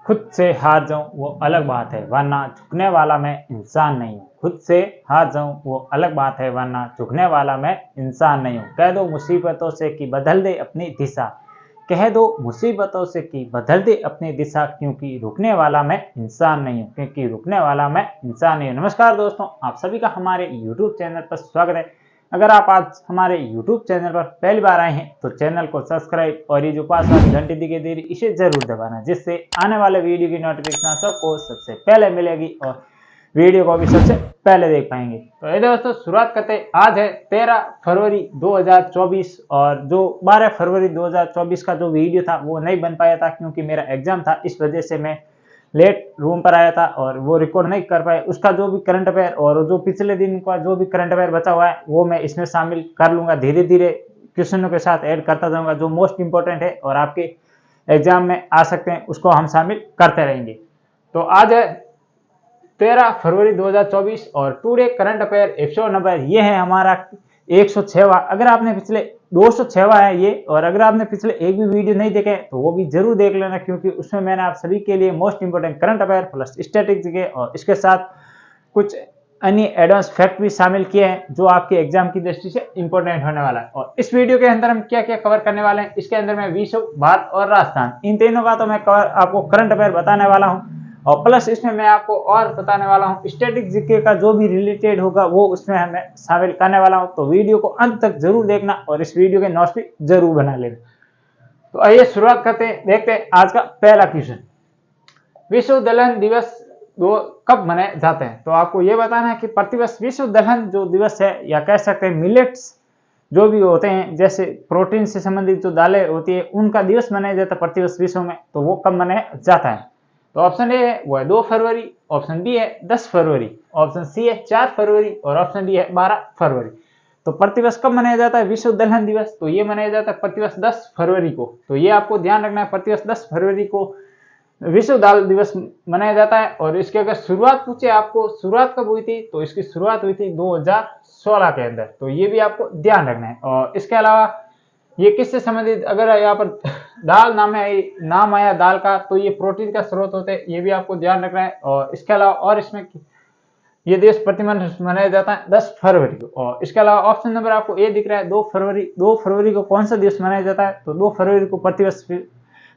खुद से हार जाऊं वो अलग बात है, वरना झुकने वाला मैं इंसान नहीं हूँ। खुद से हार जाऊं वो अलग बात है, वरना झुकने वाला मैं इंसान नहीं हूँ। कह दो मुसीबतों से कि बदल दे अपनी दिशा, कह दो मुसीबतों से कि बदल दे अपनी दिशा, क्योंकि रुकने वाला मैं इंसान नहीं हूँ, क्योंकि रुकने वाला मैं इंसान नहीं हूँ। नमस्कार दोस्तों, आप सभी का हमारे YouTube चैनल पर स्वागत है। अगर आप आज हमारे YouTube चैनल पर पहली बार आए हैं तो चैनल को सब्सक्राइब और ये जो पास वाली घंटी दिखाई दे रही इसे जरूर दबाना, जिससे आने वाले वीडियो की नोटिफिकेशन सबको सबसे पहले मिलेगी और वीडियो को भी सबसे पहले देख पाएंगे। तो ये दोस्तों शुरुआत करते हैं। आज है 13 फरवरी 2024 और जो 12 फरवरी 2024 का जो वीडियो था वो नहीं बन पाया था, क्योंकि मेरा एग्जाम था। इस वजह से मैं लेट रूम पर आया था और वो रिकॉर्ड नहीं कर पाए। उसका जो भी करंट अफेयर और जो पिछले दिन का जो भी करंट अफेयर बचा हुआ है वो मैं इसमें शामिल कर लूंगा। धीरे धीरे क्वेश्चनों के साथ ऐड करता जाऊंगा। जो मोस्ट इंपॉर्टेंट है और आपके एग्जाम में आ सकते हैं उसको हम शामिल करते रहेंगे। तो आज है 13 फरवरी 2024 और today current affair episode number ये है हमारा 106वां। अगर आपने पिछले 206वां है ये, और अगर आपने पिछले एक भी वीडियो नहीं देखे तो वो भी जरूर देख लेना, क्योंकि उसमें मैंने आप सभी के लिए most important current affair plus statistics के और इसके साथ कुछ अन्य एडवांस फैक्ट भी शामिल किए हैं जो आपके एग्जाम की दृष्टि से इंपॉर्टेंट होने वाला है। और इस वीडियो के अंदर हम क्या क्या कवर करने वाले हैं, इसके अंदर मैं विश्व, भारत और राजस्थान, इन तीनों का तो मैं कवर आपको करंट अफेयर बताने वाला हूँ, और प्लस इसमें मैं आपको और बताने वाला हूँ स्टैटिक जीके का जो भी रिलेटेड होगा वो उसमें हमें शामिल करने वाला हूँ। तो वीडियो को अंत तक जरूर देखना और इस वीडियो के नोट्स भी जरूर बना लेना। तो आइए शुरुआत करते हैं। देखते हैं आज का पहला क्वेश्चन। विश्व दलहन दिवस कब मनाए जाते हैं? तो आपको ये बताना है कि प्रतिवर्ष विश्व दलहन जो दिवस है, या कह सकते हैं मिलेट्स जो भी होते हैं, जैसे प्रोटीन से संबंधित जो दालें होती है, उनका दिवस मनाया जाता है प्रतिवर्ष विश्व में। तो वो कब मनाया जाता है? तो ऑप्शन ए है वो है 2 फरवरी, ऑप्शन बी है 10 फरवरी, ऑप्शन सी है 4 फरवरी और ऑप्शन डी है 12 फरवरी। तो प्रतिवर्ष कब मनाया जाता है विश्व दलहन दिवस? तो ये मनाया जाता है प्रतिवर्ष 10 फरवरी को। तो ये आपको ध्यान रखना है, प्रतिवर्ष 10 फरवरी को विश्व दाल दिवस मनाया जाता है। और इसकी अगर शुरुआत पूछे आपको, शुरुआत कब हुई थी, तो इसकी शुरुआत हुई थी 2016 के अंदर। तो ये भी आपको ध्यान रखना है। और इसके अलावा ये किससे संबंधित, अगर यहाँ पर दाल नाम आया दाल का, तो ये प्रोटीन का स्रोत होते हैं, ये भी आपको ध्यान रखना है। और इसके अलावा और इसमें ये दिवस प्रतिवर्ष मनाया जाता है 10 फरवरी को। और इसके अलावा ऑप्शन नंबर आपको ए दिख रहा है 2 फरवरी। 2 फरवरी को कौन सा दिवस मनाया जाता है? तो 2 फरवरी को प्रतिवर्ष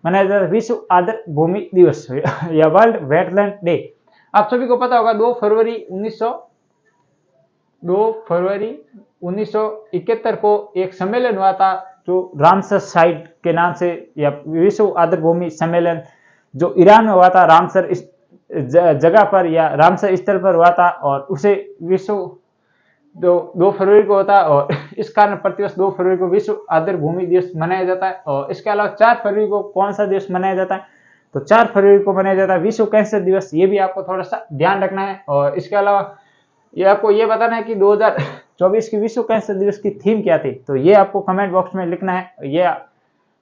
मनाया जाता है विश्व आर्द्र भूमि दिवस या वर्ल्ड वेटलैंड डे। आप सभी को पता होगा 2 फरवरी 1971 को एक सम्मेलन हुआ था जो रामसर साइट के नाम से, या विश्व आर्द्र भूमि सम्मेलन, जो ईरान में हुआ था, रामसर जगह पर या रामसर स्थल पर हुआ था। और उसे विश्व 2 फरवरी को होता है, और इस कारण प्रतिवर्ष 2 फरवरी को विश्व आर्द्र भूमि दिवस मनाया जाता है। और इसके अलावा 4 फरवरी को कौन सा दिवस मनाया जाता है? तो 4 फरवरी को मनाया जाता है विश्व कैंसर दिवस। ये भी आपको थोड़ा सा ध्यान रखना है। और इसके अलावा ये आपको ये बताना है कि 2024 की विश्व कैंसर दिवस की थीम क्या थी, तो ये आपको कमेंट बॉक्स में लिखना है ये।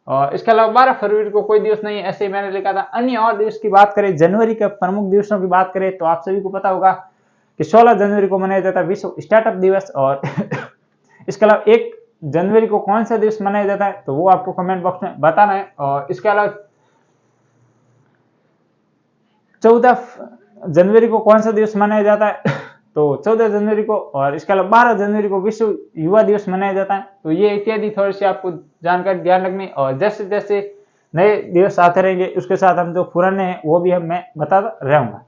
और इसके अलावा 12 फरवरी को कोई दिवस नहीं है, ऐसे ही मैंने लिखा था। अन्य और दिवस की बात करें, जनवरी के प्रमुख दिवसों की बात करें, तो आप सभी को पता होगा कि 16 जनवरी को मनाया जाता है विश्व स्टार्टअप दिवस। और इसके अलावा 1 जनवरी को कौन सा दिवस मनाया जाता है, तो वो आपको कमेंट बॉक्स में बताना है। और इसके अलावा 14 जनवरी को कौन सा दिवस मनाया जाता है, तो 14 जनवरी को। और इसके अलावा 12 जनवरी को विश्व युवा दिवस मनाया जाता है। तो ये इत्यादि थोड़ी सी आपको जानकारी ध्यान रखनी। और जैसे जैसे नए दिवस आते रहेंगे उसके साथ हम जो पुराने हैं वो भी मैं बताता रहूंगा।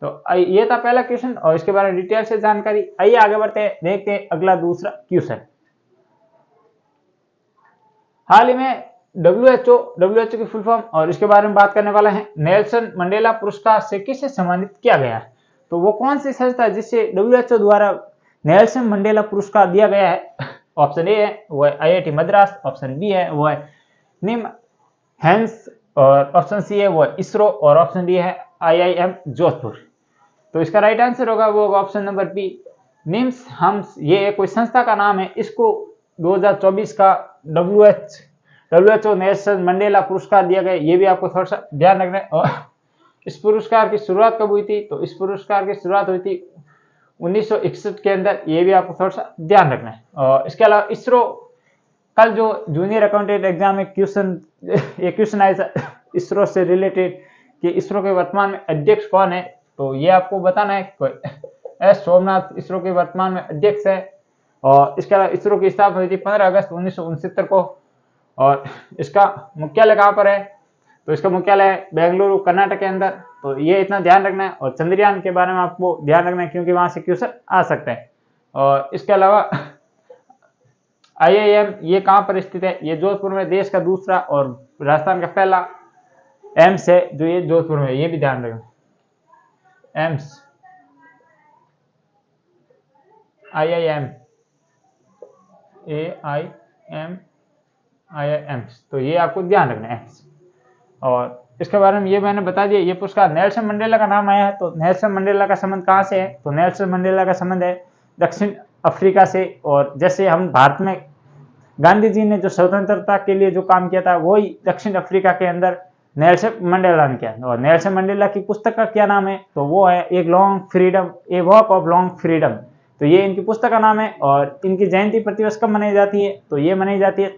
तो ये था पहला क्वेश्चन और इसके बारे में डिटेल से जानकारी। आइए आगे बढ़ते हैं, देखते हैं अगला दूसरा क्वेश्चन। हाल ही में WHO की फुल फॉर्म और इसके बारे में बात करने वाला है। नेल्सन मंडेला पुरस्कार से किसे सम्मानित किया गया है? तो वो कौन सी संस्था है जिससे WHO द्वारा नेल्सन मंडेला पुरस्कार दिया गया है? ऑप्शन ए है वो है IIT मद्रास, ऑप्शन बी है वो है निम हैंस, और ऑप्शन सी है वो है इसरो, और ऑप्शन डी है IIM जोधपुर। तो इसका राइट आंसर होगा वो ऑप्शन नंबर बी, निम्स हम्स। ये कोई संस्था का नाम है। इसको 2024 का WHO नेल्सन मंडेला पुरस्कार दिया गया। ये भी आपको थोड़ा सा ध्यान रखना है। और इस पुरस्कार की शुरुआत कब हुई थी? तो इस पुरस्कार की शुरुआत हुई थी 1961 के अंदर। ये भी आपको थोड़ा सा ध्यान रखना है। और इसके अलावा इसरो, कल जो जूनियर अकाउंटेंट एग्जाम में क्वेश्चन आया था इसरो से रिलेटेड कि इसरो के वर्तमान में अध्यक्ष कौन है, तो ये आपको बताना है। एस सोमनाथ इसरो के वर्तमान में अध्यक्ष है। और इसके अलावा इसरो की स्थापना हुई थी 15 अगस्त 1969 को। और इसका मुख्यालय कहाँ पर है, तो इसका मुख्यालय है बेंगलुरु कर्नाटक के अंदर। तो ये इतना ध्यान रखना है। और चंद्रयान के बारे में आपको ध्यान रखना है क्योंकि वहां से क्वेश्चन आ सकते हैं। और इसके अलावा IIM ये कहाँ पर स्थित है, ये जोधपुर में देश का दूसरा और राजस्थान का पहला एम्स है जो ये जोधपुर में, ये भी ध्यान रखना। एम्स IIM AIM तो ये आपको ध्यान रखना है एम्स। और इसके बारे में ये मैंने बता दिया। ये पुरस्कार नेल्सन मंडेला का नाम आया है। तो नेल्सन मंडेला का संबंध कहाँ से है, तो नेल्सन मंडेला का संबंध है दक्षिण अफ्रीका से। और जैसे हम भारत में गांधी जी ने जो स्वतंत्रता के लिए जो काम किया था वही दक्षिण अफ्रीका के अंदर नेल्सन मंडेला ने किया। और नेल्सन मंडेला की पुस्तक का क्या नाम है, तो वो है एक long freedom, a walk of long freedom. तो ये इनकी पुस्तक का नाम है। और इनकी जयंती प्रतिवर्ष कब मनाई जाती है, तो ये मनाई जाती है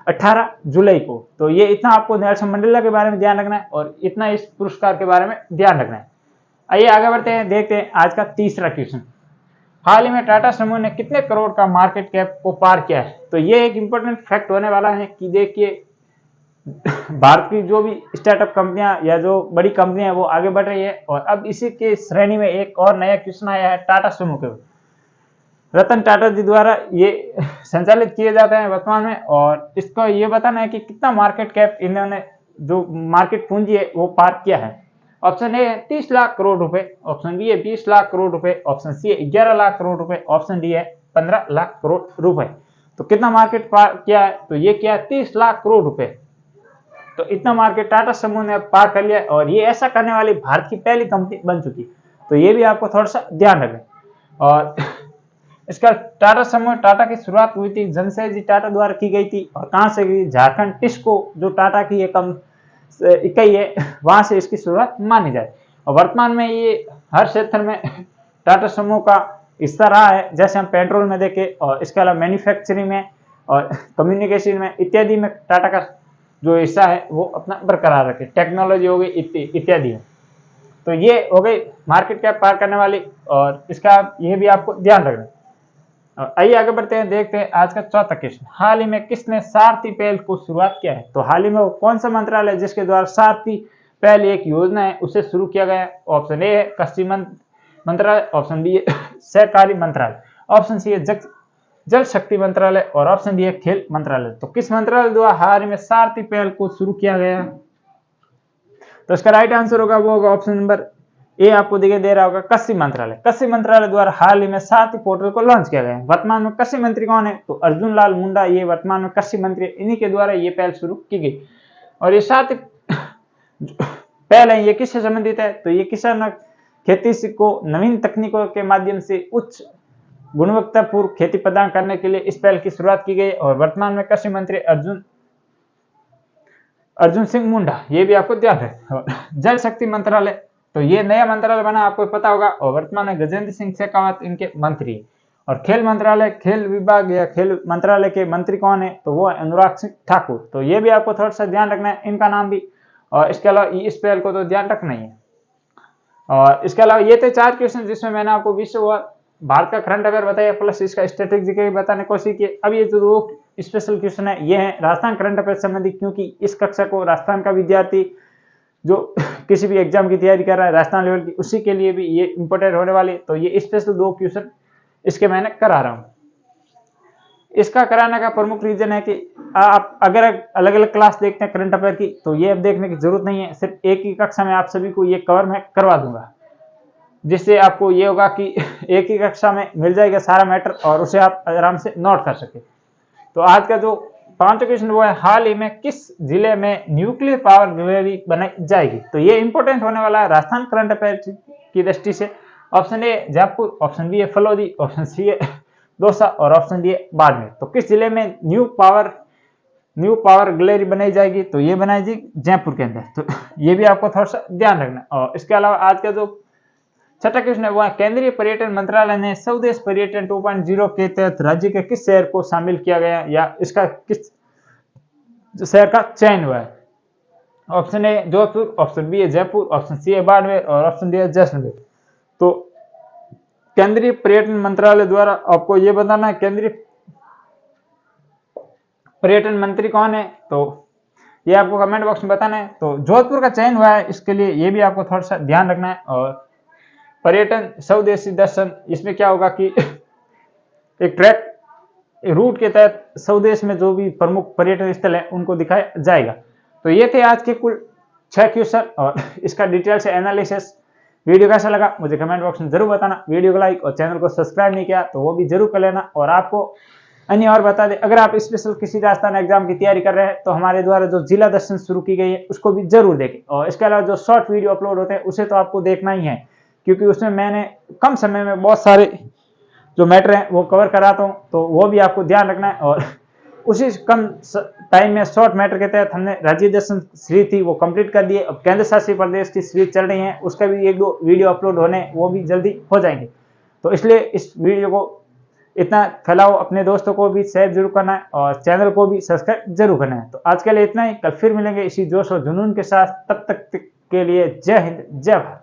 18 जुलाई को। तो ये इतना आपको नेल्सन मंडेला के बारे में ध्यान रखना है और इतना इस पुरस्कार के बारे में ध्यान रखना है। आइए आगे बढ़ते हैं, देखते हैं आज का तीसरा क्वेश्चन। हाल ही में टाटा समूह ने कितने करोड़ का मार्केट कैप को पार किया है। तो ये एक इंपॉर्टेंट फैक्ट होने वाला है कि देखिए भारत की जो भी स्टार्टअप कंपनियां या जो बड़ी कंपनियां वो आगे बढ़ रही है। और अब इसी के श्रेणी में एक और नया क्वेश्चन आया है टाटा समूह के, रतन टाटा जी द्वारा ये संचालित किए जाते हैं वर्तमान में। और इसको ये बताना है कि कितना मार्केट कैप इन्होंने जो मार्केट पूंजी है वो पार किया है। ऑप्शन ए है 30 लाख करोड़ रुपए, ऑप्शन बी है 20 लाख करोड़ रुपए, ऑप्शन सी है 11 लाख करोड़ रुपए, ऑप्शन डी है 15 लाख करोड़ रुपए। तो कितना मार्केट पार किया है, तो ये किया 30 लाख करोड़ रुपए। तो इतना मार्केट टाटा समूह ने पार कर लिया और ये ऐसा करने वाली भारत की पहली कंपनी बन चुकी। तो ये भी आपको थोड़ा सा ध्यान रखें। और इसका टाटा समूह, टाटा की शुरुआत हुई थी जमशेद जी टाटा द्वारा की गई थी। और कहाँ से की, झारखंड टिस्को जो टाटा की एक इकाई है वहां से इसकी शुरुआत मानी जाए। और वर्तमान में ये हर क्षेत्र में टाटा समूह का हिस्सा रहा है। जैसे हम पेट्रोल में देखें और इसके अलावा मैन्युफैक्चरिंग में और कम्युनिकेशन में इत्यादि में टाटा का जो हिस्सा है वो अपना बरकरार रखे, टेक्नोलॉजी हो गई इत्यादि है। तो ये हो गई मार्केट कैप पार करने वाली और इसका ये भी आपको ध्यान रखना। आइए आगे बढ़ते हैं, देखते हैं आज का चौथा क्वेश्चन। हाल ही में किसने सारथी पहल को शुरुआत किया है। तो हाल ही में वो कौन सा मंत्रालय जिसके द्वारा सारथी पहल एक योजना है उसे शुरू किया गया है। ऑप्शन ए है कृषि मंत्रालय, ऑप्शन बी है सहकारी मंत्रालय, ऑप्शन सी है जल शक्ति मंत्रालय और ऑप्शन डी है खेल मंत्रालय। तो किस मंत्रालय द्वारा हाल ही में सारथी पहल को शुरू किया गया है, तो इसका राइट आंसर होगा वो होगा ऑप्शन नंबर ए, आपको दिखाई दे रहा होगा कृषि मंत्रालय। कृषि मंत्रालय द्वारा हाल ही में सारथी पोर्टल को लॉन्च किया गया है। वर्तमान में कृषि मंत्री कौन है, तो अर्जुन लाल मुंडा ये वर्तमान में कृषि मंत्री, इन्हीं के द्वारा ये पहल शुरू की गई। और ये सारथी पहल है ये किससे संबंधित है, तो ये किसान खेती को नवीन तकनीकों के माध्यम से उच्च गुणवत्तापूर्ण खेती प्रदान करने के लिए इस पहल की शुरुआत की गई। और वर्तमान में कृषि मंत्री अर्जुन सिंह मुंडा, ये भी आपको ध्यान है। जल शक्ति मंत्रालय, तो ये नया मंत्रालय बना, आपको पता होगा। और वर्तमान में गजेंद्र सिंह शेखावत इनके मंत्री। और खेल मंत्रालय, खेल विभाग या खेल मंत्रालय के मंत्री कौन है, तो वो है अनुराग सिंह ठाकुर। तो ये भी आपको थोड़ा सा ध्यान रखना है इनका नाम भी। और इसके अलावा इस पहल को तो ध्यान रखना ही है। और इसके अलावा ये थे 4 क्वेश्चन जिसमें मैंने आपको विश्व व भारत का करंट अफेयर बताया प्लस इसका स्ट्रेटेजी बताने की कोशिश की। अब ये जो 2 स्पेशल क्वेश्चन है ये है राजस्थान करंट अफेयर संबंधी, क्योंकि इस कक्षा को राजस्थान का विद्यार्थी जो किसी भी एग्जाम की तैयारी कर रहा है राजस्थान लेवल की, उसी के लिए भी ये इंपॉर्टेंट होने वाली। तो ये स्पेशल 2 क्वेश्चन इसके मैंने करा रहा हूँ। इसका कराने का प्रमुख रीजन है कि आप अगर अलग अलग क्लास देखते हैं करंट अफेयर की, तो ये अब देखने की जरूरत नहीं है, सिर्फ एक ही कक्षा में आप सभी को ये कवर मैं करवा दूंगा, जिससे आपको ये होगा कि एक ही कक्षा में मिल जाएगा सारा मैटर और उसे आप आराम से नोट कर सके। तो आज का जो 5 क्वेश्चन वो है, हाल ही में किस जिले में न्यूक्लियर पावर गिलहरी बनाई जाएगी। तो ये इंपॉर्टेंट होने वाला है राजस्थान करंट अफेयर की दृष्टि से। Option A Jaipur, option B है फलोदी, ऑप्शन सी है दौसा और ऑप्शन डी है बाड़मेर। तो किस जिले में न्यू पावर गिलहरी बनाई जाएगी, तो ये बनाई जाएगी जयपुर के अंदर। तो ये भी आपको थोड़ा सा ध्यान रखना। और इसके अलावा आज का जो 6ठा क्वेश्चन है वो है, केंद्रीय पर्यटन मंत्रालय ने स्वदेश पर्यटन 2.0 के तहत राज्य के किस शहर को शामिल किया गया या इसका किस शहर का चयन हुआ है। Option A Jodhpur, option B है जयपुर, ऑप्शन सी है बाड़मेर और ऑप्शन डी है जैसलमेर। तो केंद्रीय पर्यटन मंत्रालय द्वारा आपको ये बताना है केंद्रीय पर्यटन मंत्री कौन है, तो ये आपको कमेंट बॉक्स में बताना है। तो जोधपुर का चयन हुआ है, इसके लिए ये भी आपको थोड़ा सा ध्यान रखना है। और पर्यटन स्वदेशी दर्शन, इसमें क्या होगा कि एक ट्रैक रूट के तहत स्वदेश में जो भी प्रमुख पर्यटन स्थल है उनको दिखाया जाएगा। तो ये थे आज के कुल 6 क्वेश्चन और इसका डिटेल से एनालिसिस। वीडियो कैसा लगा मुझे कमेंट बॉक्स में जरूर बताना। वीडियो को लाइक और चैनल को सब्सक्राइब नहीं किया तो वो भी जरूर कर लेना। और आपको अन्य और बता दें, अगर आप स्पेशल किसी राजस्थान एग्जाम की तैयारी कर रहे हैं तो हमारे द्वारा जो जिला दर्शन शुरू की गई है उसको भी जरूर देखें। और इसके अलावा जो शॉर्ट वीडियो अपलोड होते हैं उसे तो आपको देखना ही है, क्योंकि उसमें मैंने कम समय में बहुत सारे जो मैटर हैं वो कवर कराता हूँ, तो वो भी आपको ध्यान रखना है। और उसी कम टाइम में शॉर्ट मैटर के तहत हमने राज्य दर्शन सीरीज थी वो कंप्लीट कर दिए। अब केंद्र शासित प्रदेश की सीरीज चल रही है, उसका भी 1-2 वीडियो अपलोड होने वो भी जल्दी हो जाएंगे। तो इसलिए इस वीडियो को इतना फैलाओ, अपने दोस्तों को भी शेयर जरूर करना है और चैनल को भी सब्सक्राइब जरूर करना है। तो आज के लिए इतना ही, कल फिर मिलेंगे इसी जोश और जुनून के साथ। तब तक के लिए जय हिंद जय भारत।